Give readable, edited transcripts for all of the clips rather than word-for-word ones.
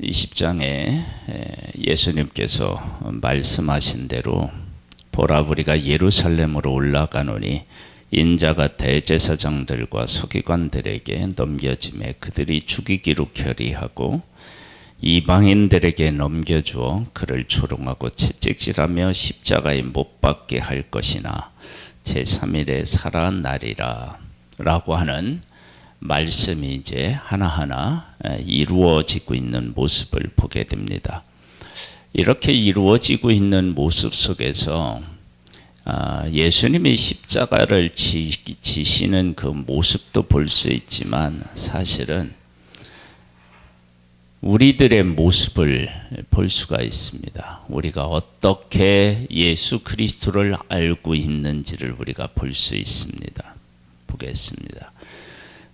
20장에 예수님께서 말씀하신 대로 보라 우리가 예루살렘으로 올라가노니 인자가 대제사장들과 서기관들에게 넘겨짐에 그들이 죽이기로 결의하고 이방인들에게 넘겨주어 그를 조롱하고 채찍질하며 십자가에 못 박게 할 것이나 제3일에 살아나리라 라고 하는 말씀이 이제 하나하나 이루어지고 있는 모습을 보게 됩니다. 이렇게 이루어지고 있는 모습 속에서 예수님이 십자가를 지시는 그 모습도 볼 수 있지만 사실은 우리들의 모습을 볼 수가 있습니다. 우리가 어떻게 예수 그리스도를 알고 있는지를 우리가 볼 수 있습니다. 보겠습니다.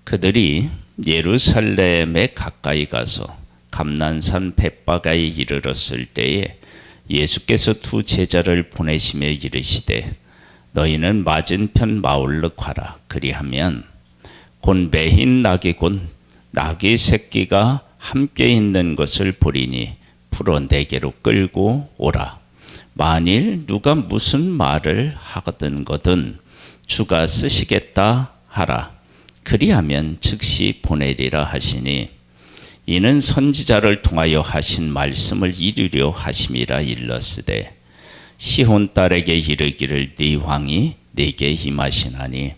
그들이 예루살렘에 가까이 가서 감난산 벳바가에 이르렀을 때에 예수께서 두 제자를 보내시며 이르시되 너희는 맞은편 마을로 가라. 그리하면 곧 매인 낙이 곧 낙이 새끼가 함께 있는 것을 보리니 풀어 내게로 끌고 오라. 만일 누가 무슨 말을 하거든 거든 주가 쓰시겠다 하라. 그리하면 즉시 보내리라 하시니 이는 선지자를 통하여 하신 말씀을 이루려 하심이라 일렀으되 시혼 딸에게 이르기를 네 왕이 네게 임하시나니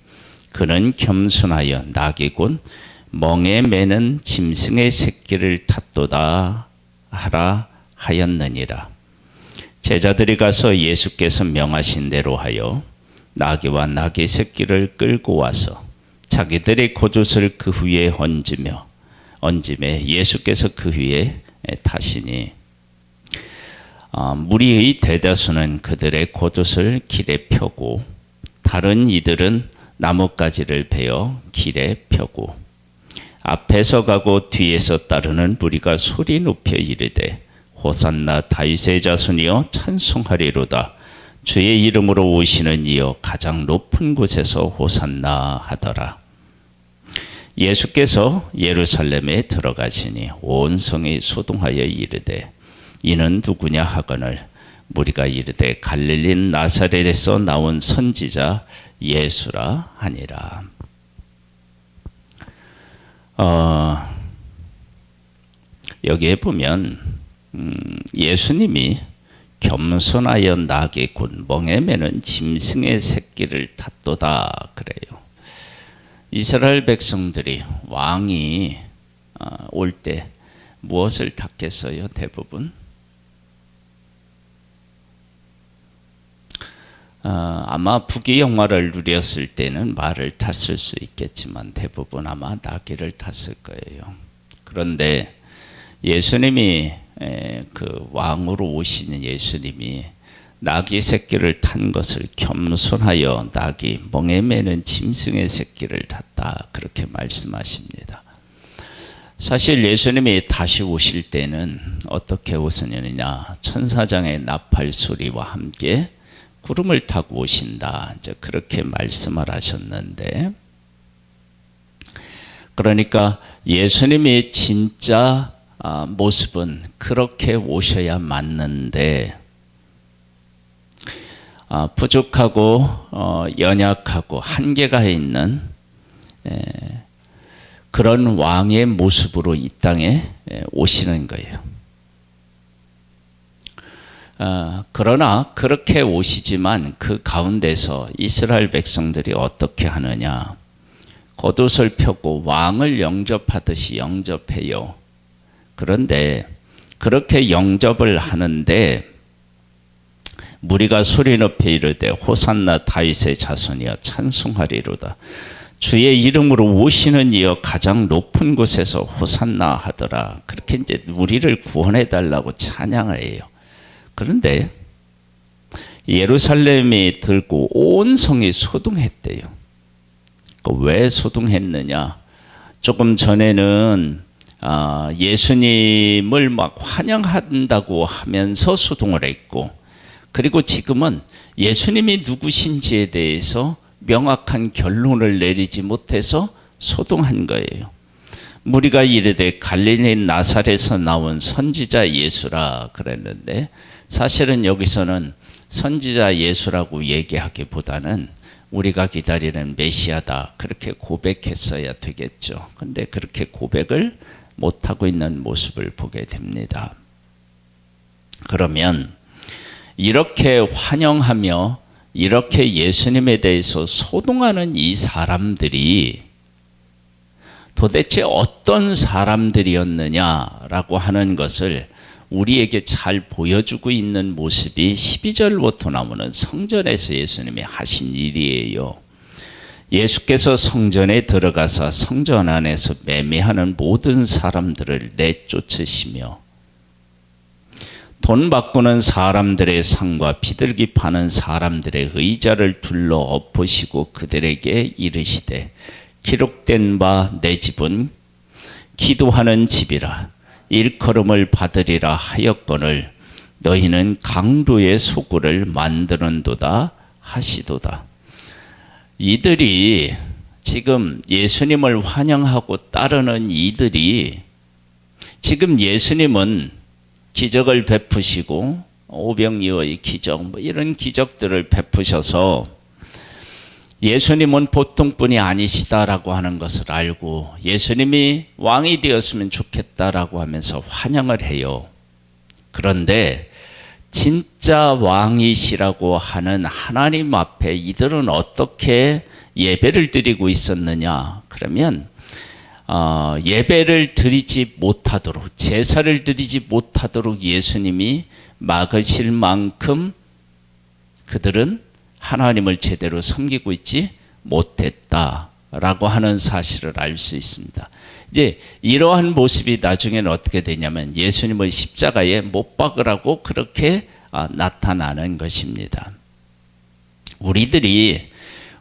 그는 겸손하여 낙이 곧 멍에 매는 짐승의 새끼를 탔도다 하라 하였느니라. 제자들이 가서 예수께서 명하신 대로 하여 나귀와 나귀 새끼를 끌고 와서 자기들의 겉옷을 그 위에 얹음에 예수께서 그 위에 타시니 무리의 대다수는 그들의 겉옷을 길에 펴고 다른 이들은 나뭇가지를 베어 길에 펴고 앞에서 가고 뒤에서 따르는 무리가 소리 높여 이르되 호산나 다윗의 자손이여 찬송하리로다. 주의 이름으로 오시는 이여 가장 높은 곳에서 호산나 하더라. 예수께서 예루살렘에 들어가시니 온 성이 소동하여 이르되 이는 누구냐 하거늘 무리가 이르되 갈릴리 나사렛에서 나온 선지자 예수라 하니라. 여기에 보면 예수님이 겸손하여 낙이 곧 멍에 매는 짐승의 새끼를 탔도다 그래요. 이스라엘 백성들이 왕이 올 때 무엇을 탔겠어요? 대부분 아마 부귀영화를 누렸을 때는 말을 탔을 수 있겠지만 대부분 아마 나귀를 탔을 거예요. 그런데 예수님이 그 왕으로 오시는 예수님이 나귀 새끼를 탄 것을 겸손하여 낙이 멍에 매는 짐승의 새끼를 탔다 그렇게 말씀하십니다. 사실 예수님이 다시 오실 때는 어떻게 오시느냐 천사장의 나팔 소리와 함께 구름을 타고 오신다 이제 그렇게 말씀을 하셨는데 그러니까 예수님이 진짜 모습은 그렇게 오셔야 맞는데 부족하고 연약하고 한계가 있는 그런 왕의 모습으로 이 땅에 오시는 거예요. 그러나 그렇게 오시지만 그 가운데서 이스라엘 백성들이 어떻게 하느냐 겉옷을 펴고 왕을 영접하듯이 영접해요. 그런데 그렇게 영접을 하는데 무리가 소리 높여 이르되 호산나 다윗의 자손이여 찬송하리로다. 주의 이름으로 오시는 이여 가장 높은 곳에서 호산나 하더라. 그렇게 이제 우리를 구원해 달라고 찬양을 해요. 그런데 예루살렘이 들고 온 성이 소동했대요. 왜 소동했느냐? 조금 전에는 예수님을 막 환영한다고 하면서 소동을 했고 그리고 지금은 예수님이 누구신지에 대해서 명확한 결론을 내리지 못해서 소동한 거예요. 무리가 이르되 갈릴리 나사렛에서 나온 선지자 예수라 그랬는데, 사실은 여기서는 선지자 예수라고 얘기하기보다는 우리가 기다리는 메시아다 그렇게 고백했어야 되겠죠. 근데 그렇게 고백을 못하고 있는 모습을 보게 됩니다. 그러면 이렇게 환영하며 이렇게 예수님에 대해서 소동하는 이 사람들이 도대체 어떤 사람들이었느냐라고 하는 것을 우리에게 잘 보여주고 있는 모습이 12절부터 나오는 성전에서 예수님이 하신 일이에요. 예수께서 성전에 들어가사 성전 안에서 매매하는 모든 사람들을 내쫓으시며 돈 바꾸는 사람들의 상과 비둘기 파는 사람들의 의자를 둘러 엎으시고 그들에게 이르시되 기록된 바 내 집은 기도하는 집이라 일컬음을 받으리라 하였거늘 너희는 강도의 소굴을 만드는도다 하시도다. 이들이 지금 예수님을 환영하고 따르는 이들이 지금 예수님은 기적을 베푸시고 오병이어의 기적 이런 기적들을 베푸셔서 예수님은 보통 분이 아니시다라고 하는 것을 알고 예수님이 왕이 되었으면 좋겠다라고 하면서 환영을 해요. 그런데 진짜 왕이시라고 하는 하나님 앞에 이들은 어떻게 예배를 드리고 있었느냐? 그러면 예배를 드리지 못하도록, 제사를 드리지 못하도록 예수님이 막으실 만큼 그들은 하나님을 제대로 섬기고 있지 못했다라고 하는 사실을 알 수 있습니다. 이제 이러한 모습이 나중에는 어떻게 되냐면 예수님을 십자가에 못 박으라고 그렇게 나타나는 것입니다. 우리들이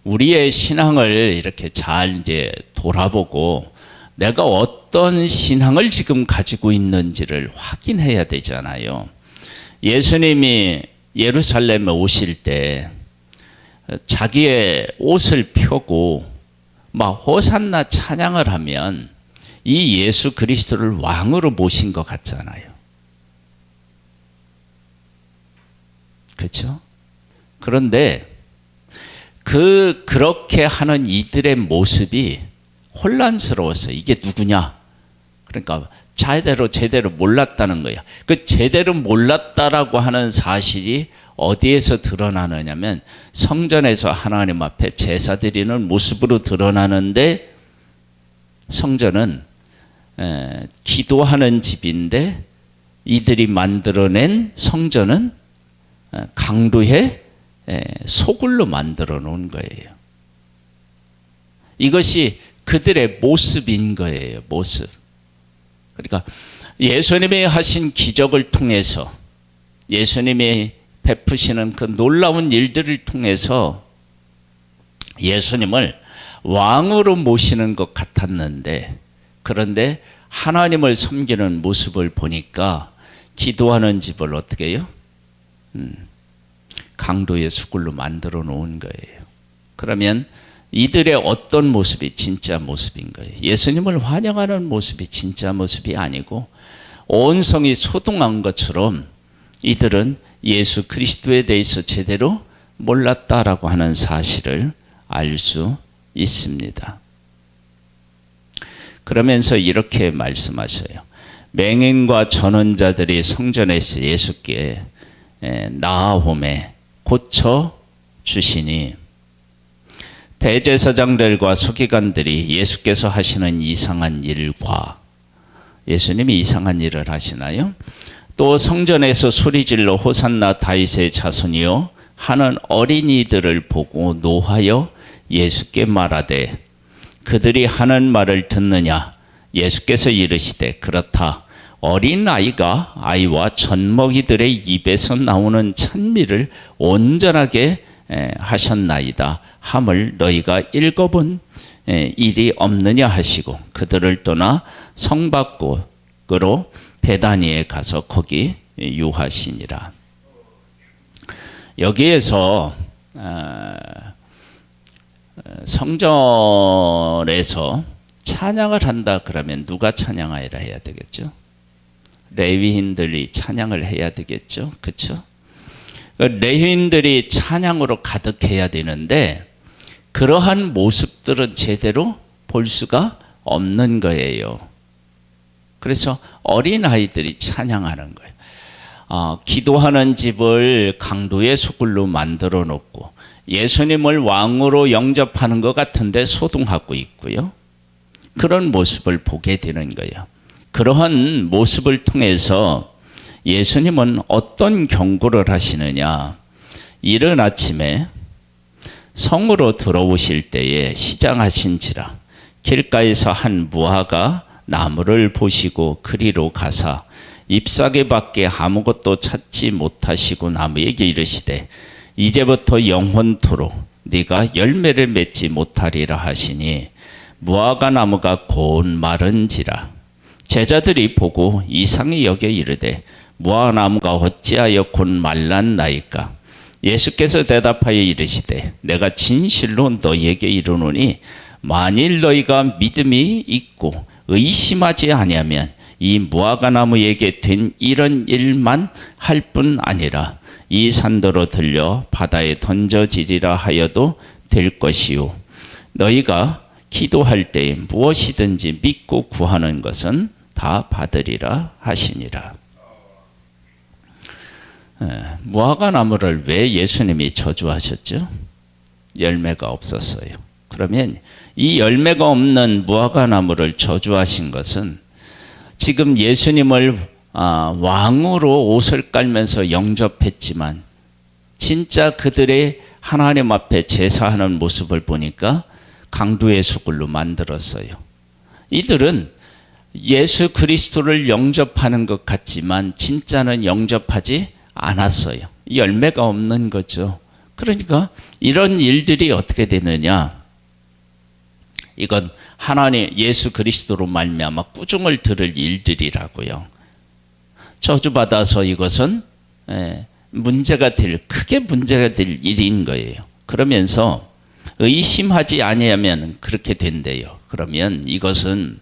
우리의 신앙을 이렇게 잘 이제 돌아보고 내가 어떤 신앙을 지금 가지고 있는지를 확인해야 되잖아요. 예수님이 예루살렘에 오실 때 자기의 옷을 펴고 막 호산나 찬양을 하면 이 예수 그리스도를 왕으로 모신 것 같잖아요. 그렇죠? 그런데 그렇게 하는 이들의 모습이 혼란스러워서 이게 누구냐? 그러니까 제대로 몰랐다는 거야. 그 제대로 몰랐다라고 하는 사실이 어디에서 드러나느냐면 성전에서 하나님 앞에 제사 드리는 모습으로 드러나는데, 성전은 기도하는 집인데 이들이 만들어낸 성전은 강도의 소굴로 만들어 놓은 거예요. 이것이 그들의 모습인 거예요. 모습. 그러니까 예수님이 하신 기적을 통해서, 예수님이 베푸시는 그 놀라운 일들을 통해서 예수님을 왕으로 모시는 것 같았는데, 그런데 하나님을 섬기는 모습을 보니까 기도하는 집을 어떻게 해요? 강도의 수굴로 만들어 놓은 거예요. 그러면 이들의 어떤 모습이 진짜 모습인 거예요? 예수님을 환영하는 모습이 진짜 모습이 아니고 온 성이 소동한 것처럼 이들은 예수 그리스도에 대해서 제대로 몰랐다라고 하는 사실을 알 수 있습니다. 그러면서 이렇게 말씀하셔요. 맹인과 전원자들이 성전에서 예수께 나아오매 고쳐 주시니 대제사장들과 서기관들이 예수께서 하시는 이상한 일과, 예수님이 이상한 일을 하시나요? 또 성전에서 소리질러 호산나 다윗의 자손이여 하는 어린이들을 보고 노하여 예수께 말하되 그들이 하는 말을 듣느냐? 예수께서 이르시되 그렇다. 어린 아이가 아이와 젖먹이들의 입에서 나오는 찬미를 온전하게 하셨나이다 함을 너희가 읽어본 일이 없느냐 하시고 그들을 떠나 성 밖으로 베다니에 가서 거기 유하시니라. 여기에서 성전에서 찬양을 한다 그러면 누가 찬양하여라 해야 되겠죠? 레위인들이 찬양을 해야 되겠죠? 그렇죠? 레위인들이 찬양으로 가득해야 되는데 그러한 모습들은 제대로 볼 수가 없는 거예요. 그래서 어린아이들이 찬양하는 거예요. 기도하는 집을 강도의 소굴로 만들어 놓고 예수님을 왕으로 영접하는 것 같은데 소동하고 있고요. 그런 모습을 보게 되는 거예요. 그러한 모습을 통해서 예수님은 어떤 경고를 하시느냐. 이른 아침에 성으로 들어오실 때에 시장하신지라 길가에서 한 무화과 나무를 보시고 그리로 가사 잎사귀 밖에 아무것도 찾지 못하시고 나무에게 이르시되 이제부터 영원토록 네가 열매를 맺지 못하리라 하시니 무화과 나무가 곧 마른지라. 제자들이 보고 이상히 여겨 이르되 무화과 나무가 어찌하여 곧 말랐나이까. 예수께서 대답하여 이르시되 내가 진실로 너희에게 이르노니 만일 너희가 믿음이 있고 의심하지 아니하면 이 무화과 나무에게 된 이런 일만 할 뿐 아니라 이 산더러 들려 바다에 던져지리라 하여도 될 것이요. 너희가 기도할 때 무엇이든지 믿고 구하는 것은 다 받으리라 하시니라. 무화과 나무를 왜 예수님이 저주하셨죠? 열매가 없었어요. 그러면 이 열매가 없는 무화과 나무를 저주하신 것은 지금 예수님을 왕으로 옷을 깔면서 영접했지만 진짜 그들의 하나님 앞에 제사하는 모습을 보니까 강도의 소굴로 만들었어요. 이들은 예수 그리스도를 영접하는 것 같지만 진짜는 영접하지 않았어요. 열매가 없는 거죠. 그러니까 이런 일들이 어떻게 되느냐. 이건 하나님 예수 그리스도로 말미암아 꾸중을 들을 일들이라고요. 저주받아서 이것은 크게 문제가 될 일인 거예요. 그러면서 의심하지 아니하면 그렇게 된대요. 그러면 이것은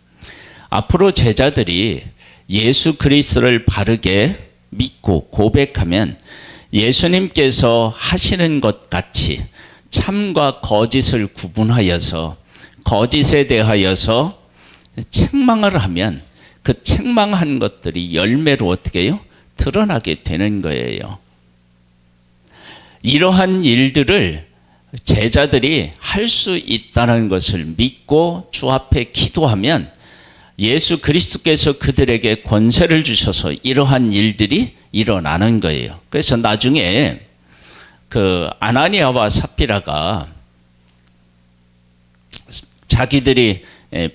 앞으로 제자들이 예수 그리스도를 바르게 믿고 고백하면 예수님께서 하시는 것 같이 참과 거짓을 구분하여서 거짓에 대하여서 책망을 하면 그 책망한 것들이 열매로 어떻게 해요? 드러나게 되는 거예요. 이러한 일들을 제자들이 할 수 있다는 것을 믿고 주 앞에 기도하면 예수 그리스도께서 그들에게 권세를 주셔서 이러한 일들이 일어나는 거예요. 그래서 나중에 그 아나니아와 삽비라가 자기들이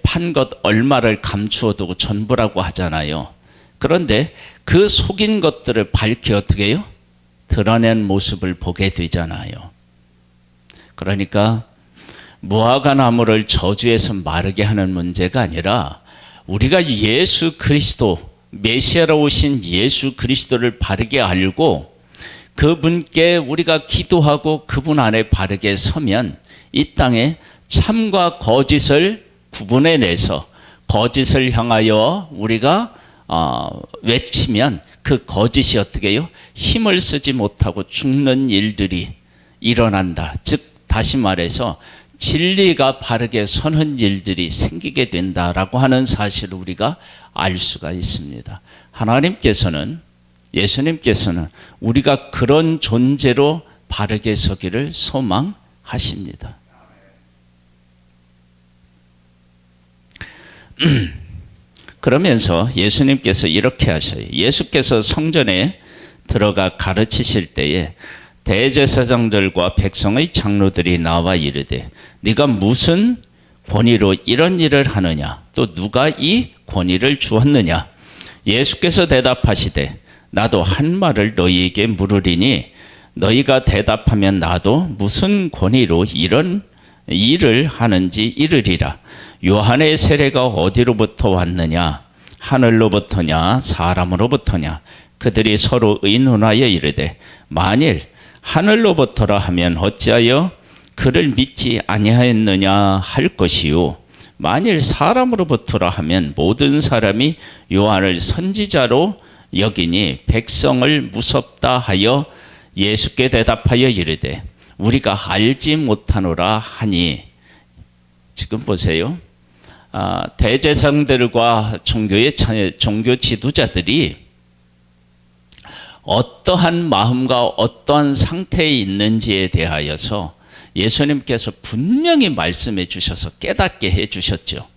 판 것 얼마를 감추어 두고 전부라고 하잖아요. 그런데 그 속인 것들을 밝히 어떻게 해요? 드러낸 모습을 보게 되잖아요. 그러니까 무화과 나무를 저주해서 마르게 하는 문제가 아니라 우리가 예수 그리스도, 메시아로 오신 예수 그리스도를 바르게 알고 그분께 우리가 기도하고 그분 안에 바르게 서면 이 땅에 참과 거짓을 구분해내서 거짓을 향하여 우리가 외치면 그 거짓이 어떻게 해요? 힘을 쓰지 못하고 죽는 일들이 일어난다. 즉 다시 말해서 진리가 바르게 서는 일들이 생기게 된다라고 하는 사실을 우리가 알 수가 있습니다. 하나님께서는 예수님께서는 우리가 그런 존재로 바르게 서기를 소망하십니다. 그러면서 예수님께서 이렇게 하셔요. 예수께서 성전에 들어가 가르치실 때에 대제사장들과 백성의 장로들이 나와 이르되 네가 무슨 권위로 이런 일을 하느냐? 또 누가 이 권위를 주었느냐? 예수께서 대답하시되 나도 한 말을 너희에게 물으리니 너희가 대답하면 나도 무슨 권위로 이런 일을 하는지 이르리라. 요한의 세례가 어디로부터 왔느냐? 하늘로부터냐? 사람으로부터냐? 그들이 서로 의논하여 이르되 만일 하늘로부터라 하면 어찌하여 그를 믿지 아니하였느냐 할 것이요 만일 사람으로부터라 하면 모든 사람이 요한을 선지자로 여기니 백성을 무섭다 하여 예수께 대답하여 이르되 우리가 알지 못하노라 하니. 지금 보세요. 대제사장들과 종교 지도자들이 어떠한 마음과 어떠한 상태에 있는지에 대하여서 예수님께서 분명히 말씀해 주셔서 깨닫게 해 주셨죠.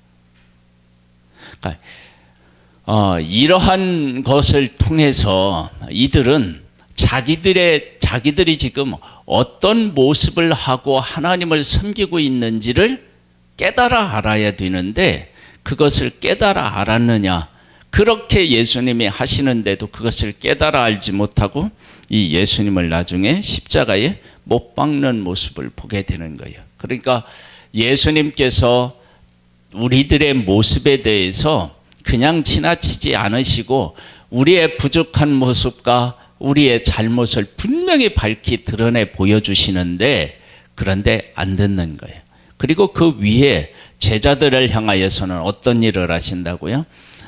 그러니까 이러한 것을 통해서 이들은 자기들이 지금 어떤 모습을 하고 하나님을 섬기고 있는지를 깨달아 알아야 되는데 그것을 깨달아 알았느냐? 그렇게 예수님이 하시는데도 그것을 깨달아 알지 못하고 이 예수님을 나중에 십자가에 못 박는 모습을 보게 되는 거예요. 그러니까 예수님께서 우리들의 모습에 대해서 그냥 지나치지 않으시고 우리의 부족한 모습과 우리의 잘못을 분명히 밝히 드러내 보여주시는데 그런데 안 듣는 거예요. 그리고 그 위에 제자들을 향하여서는 어떤 일을 하신다고요?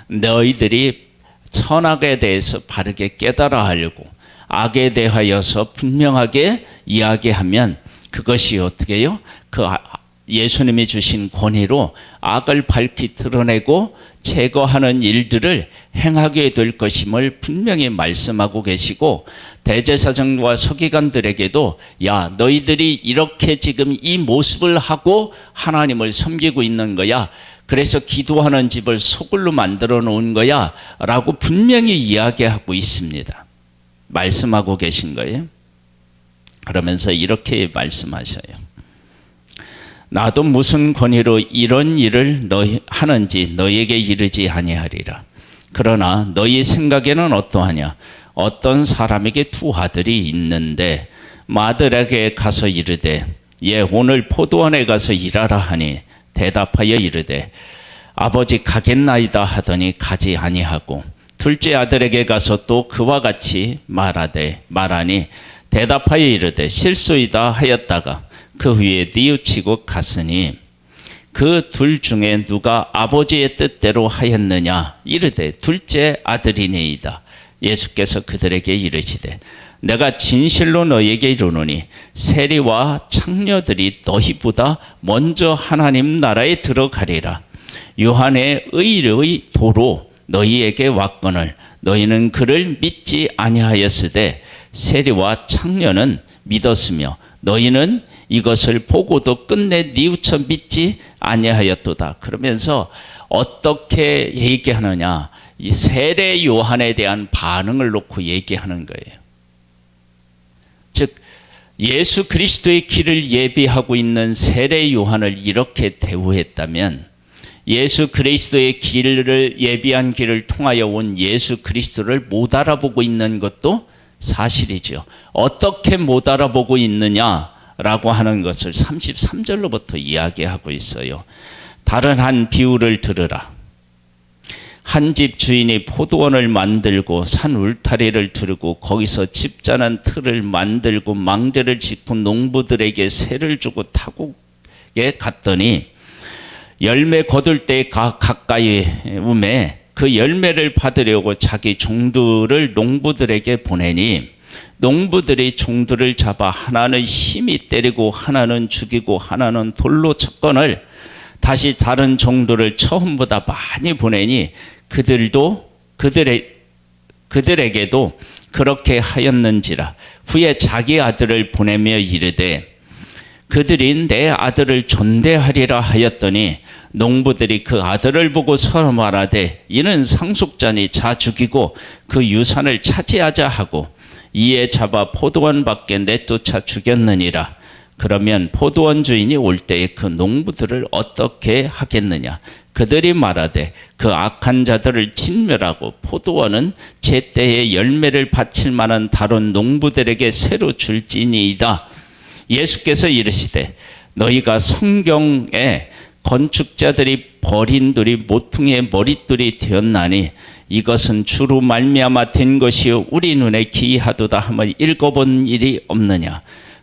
너희들이 선악에 대해서 바르게 깨달아 알고 악에 대하여서 분명하게 이야기하면 그것이 어떻게 해요? 예수님이 주신 권위로 악을 밝히 드러내고 제거하는 일들을 행하게 될 것임을 분명히 말씀하고 계시고 대제사장과 서기관들에게도 야 너희들이 이렇게 지금 이 모습을 하고 하나님을 섬기고 있는 거야. 그래서 기도하는 집을 소굴로 만들어 놓은 거야 라고 분명히 이야기하고 있습니다. 말씀하고 계신 거예요. 그러면서 이렇게 말씀하셔요. 나도 무슨 권위로 이런 일을 하는지 너희에게 이르지 아니하리라. 그러나 너희 생각에는 어떠하냐? 어떤 사람에게 두 아들이 있는데 마들에게 가서 이르되 오늘 포도원에 가서 일하라 하니 대답하여 이르되 아버지 가겠나이다 하더니 가지 아니하고 둘째 아들에게 가서 또 그와 같이 말하니 대답하여 이르되 실소이다 하였다가 그 후에 뉘우치고 갔으니 그 둘 중에 누가 아버지의 뜻대로 하였느냐? 이르되 둘째 아들이니이다. 예수께서 그들에게 이르시되 내가 진실로 너희에게 이르노니 세리와 창녀들이 너희보다 먼저 하나님 나라에 들어가리라. 요한의 의의 도로 너희에게 왔거늘 너희는 그를 믿지 아니하였으되 세리와 창녀는 믿었으며 너희는 이것을 보고도 끝내 뉘우쳐 믿지 아니하였도다. 그러면서 어떻게 얘기하느냐? 이 세례 요한에 대한 반응을 놓고 얘기하는 거예요. 즉 예수 그리스도의 길을 예비하고 있는 세례 요한을 이렇게 대우했다면 예수 그리스도의 길을 예비한 길을 통하여 온 예수 그리스도를 못 알아보고 있는 것도 사실이죠. 어떻게 못 알아보고 있느냐라고 하는 것을 33절로부터 이야기하고 있어요. 다른 한 비유를 들으라. 한 집 주인이 포도원을 만들고 산 울타리를 두르고 거기서 집 자는 틀을 만들고 망대를 짓고 농부들에게 세를 주고 타국에 갔더니 열매 거둘 때 가까이 오매 그 열매를 받으려고 자기 종들을 농부들에게 보내니 농부들이 종들을 잡아 하나는 심히 때리고 하나는 죽이고 하나는 돌로 쳤거늘 다시 다른 종들을 처음보다 많이 보내니 그들에게도 그렇게 하였는지라. 후에 자기 아들을 보내며 이르되 그들이 내 아들을 존대하리라 하였더니 농부들이 그 아들을 보고 서로 말하되 이는 상속자니 자 죽이고 그 유산을 차지하자 하고 이에 잡아 포도원 밖에 내쫓아 죽였느니라. 그러면 포도원 주인이 올 때에 그 농부들을 어떻게 하겠느냐? 그들이 말하되 그 악한 자들을 진멸하고 포도원은 제때에 열매를 바칠 만한 다른 농부들에게 새로 줄지니이다. 예수께서 이르시되 너희가 성경에 건축자들이 버린 돌이 모퉁이의 머릿돌이 되었나니 이것은 주로 말미암아 된 것이요 우리 눈에 기이하도다 함을 읽어본 일이 없느냐?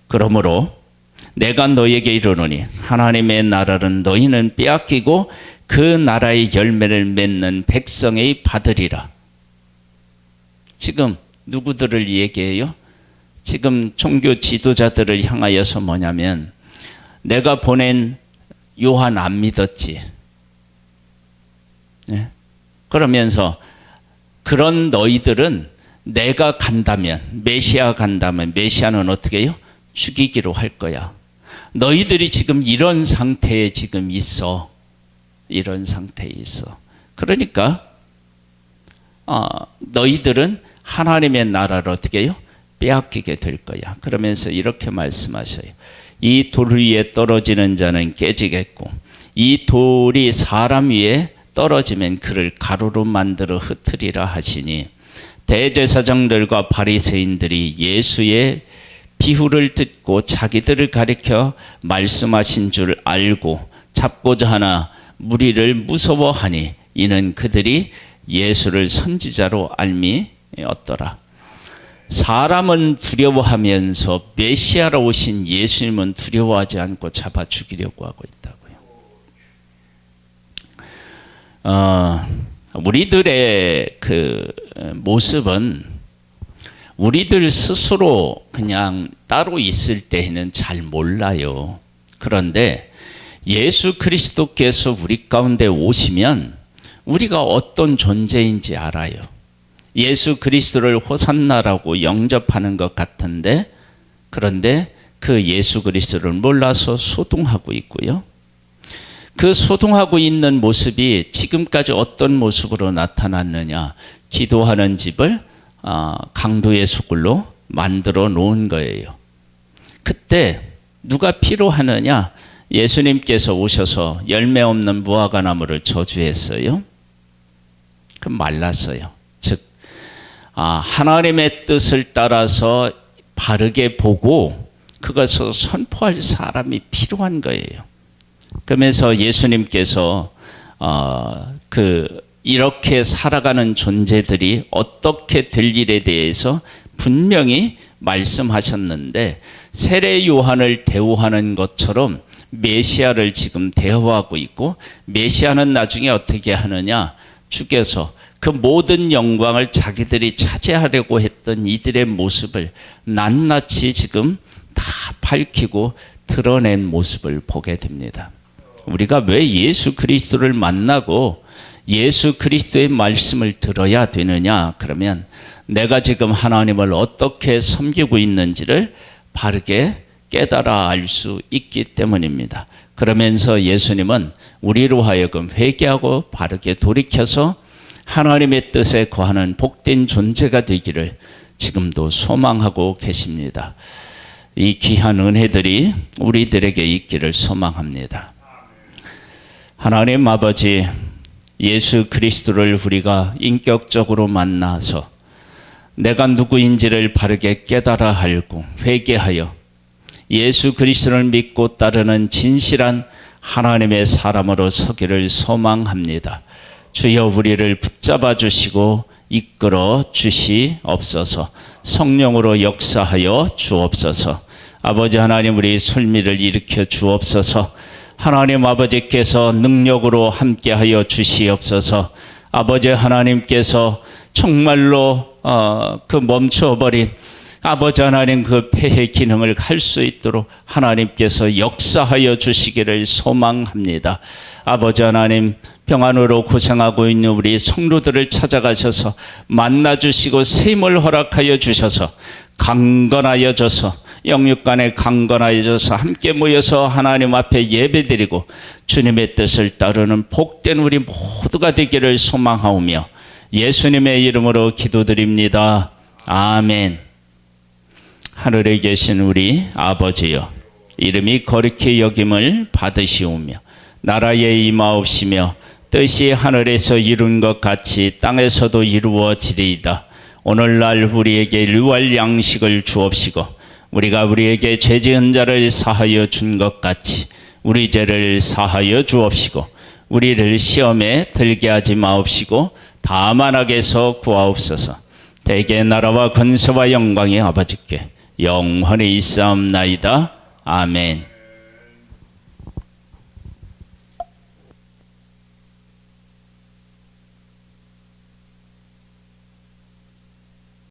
그러므로 내가 너에게 이르노니 하나님의 나라는 너희는 빼앗기고 그 나라의 열매를 맺는 백성의 받으리라. 지금 누구들을 얘기해요? 지금 종교 지도자들을 향하여서 뭐냐면 내가 보낸 요한 안 믿었지. 네? 그러면서 그런 너희들은 내가 간다면, 메시아 간다면 메시아는 어떻게 해요? 죽이기로 할 거야. 너희들이 지금 이런 상태에 지금 있어. 이런 상태에 있어. 그러니까 너희들은 하나님의 나라를 어떻게 해요? 빼앗기게 될 거야. 그러면서 이렇게 말씀하셔요. 이 돌 위에 떨어지는 자는 깨지겠고 이 돌이 사람 위에 떨어지면 그를 가루로 만들어 흩으리라 하시니 대제사장들과 바리새인들이 예수의 비유를 듣고 자기들을 가리켜 말씀하신 줄 알고 잡고자 하나 무리를 무서워하니 이는 그들이 예수를 선지자로 알미었더라. 사람은 두려워하면서 메시아로 오신 예수님은 두려워하지 않고 잡아 죽이려고 하고 있다고요. 우리들의 그 모습은 우리들 스스로 그냥 따로 있을 때에는 잘 몰라요. 그런데 예수 그리스도께서 우리 가운데 오시면 우리가 어떤 존재인지 알아요. 예수 그리스도를 호산나라고 영접하는 것 같은데 그런데 그 예수 그리스도를 몰라서 소동하고 있고요. 그 소동하고 있는 모습이 지금까지 어떤 모습으로 나타났느냐. 기도하는 집을 강도의 소굴로 만들어 놓은 거예요. 그때 누가 필요하느냐. 예수님께서 오셔서 열매 없는 무화과 나무를 저주했어요. 그럼 말랐어요. 즉 하나님의 뜻을 따라서 바르게 보고 그것을 선포할 사람이 필요한 거예요. 그러면서 예수님께서 이렇게 살아가는 존재들이 어떻게 될 일에 대해서 분명히 말씀하셨는데 세례 요한을 대우하는 것처럼 메시아를 지금 대우하고 있고 메시아는 나중에 어떻게 하느냐. 죽여서 그 모든 영광을 자기들이 차지하려고 했던 이들의 모습을 낱낱이 지금 다 밝히고 드러낸 모습을 보게 됩니다. 우리가 왜 예수 그리스도를 만나고 예수 그리스도의 말씀을 들어야 되느냐? 그러면 내가 지금 하나님을 어떻게 섬기고 있는지를 바르게 깨달아 알 수 있기 때문입니다. 그러면서 예수님은 우리로 하여금 회개하고 바르게 돌이켜서 하나님의 뜻에 거하는 복된 존재가 되기를 지금도 소망하고 계십니다. 이 귀한 은혜들이 우리들에게 있기를 소망합니다. 하나님 아버지, 예수 그리스도를 우리가 인격적으로 만나서 내가 누구인지를 바르게 깨달아 알고 회개하여 예수 그리스도를 믿고 따르는 진실한 하나님의 사람으로 서기를 소망합니다. 주여 우리를 붙잡아 주시고 이끌어 주시옵소서. 성령으로 역사하여 주옵소서. 아버지 하나님, 우리 솔미를 일으켜 주옵소서. 하나님 아버지께서 능력으로 함께하여 주시옵소서. 아버지 하나님께서 정말로 그 멈춰버린 아버지 하나님 그 폐해 기능을 할 수 있도록 하나님께서 역사하여 주시기를 소망합니다. 아버지 하나님, 평안으로 고생하고 있는 우리 성도들을 찾아가셔서 만나주시고 셈을 허락하여 주셔서 강건하여져서 영육간에 강건하여져서 함께 모여서 하나님 앞에 예배드리고 주님의 뜻을 따르는 복된 우리 모두가 되기를 소망하오며 예수님의 이름으로 기도드립니다. 아멘. 하늘에 계신 우리 아버지여, 이름이 거룩히 여김을 받으시오며 나라에 임하옵시며 뜻이 하늘에서 이룬 것 같이 땅에서도 이루어지리이다. 오늘날 우리에게 일용할 양식을 주옵시고 우리가 우리에게 죄 지은 자를 사하여 준 것 같이 우리 죄를 사하여 주옵시고 우리를 시험에 들게 하지 마옵시고 다만 악에서 구하옵소서. 대개 나라와 권세와 영광이 아버지께 영원히 있사옵나이다. 아멘.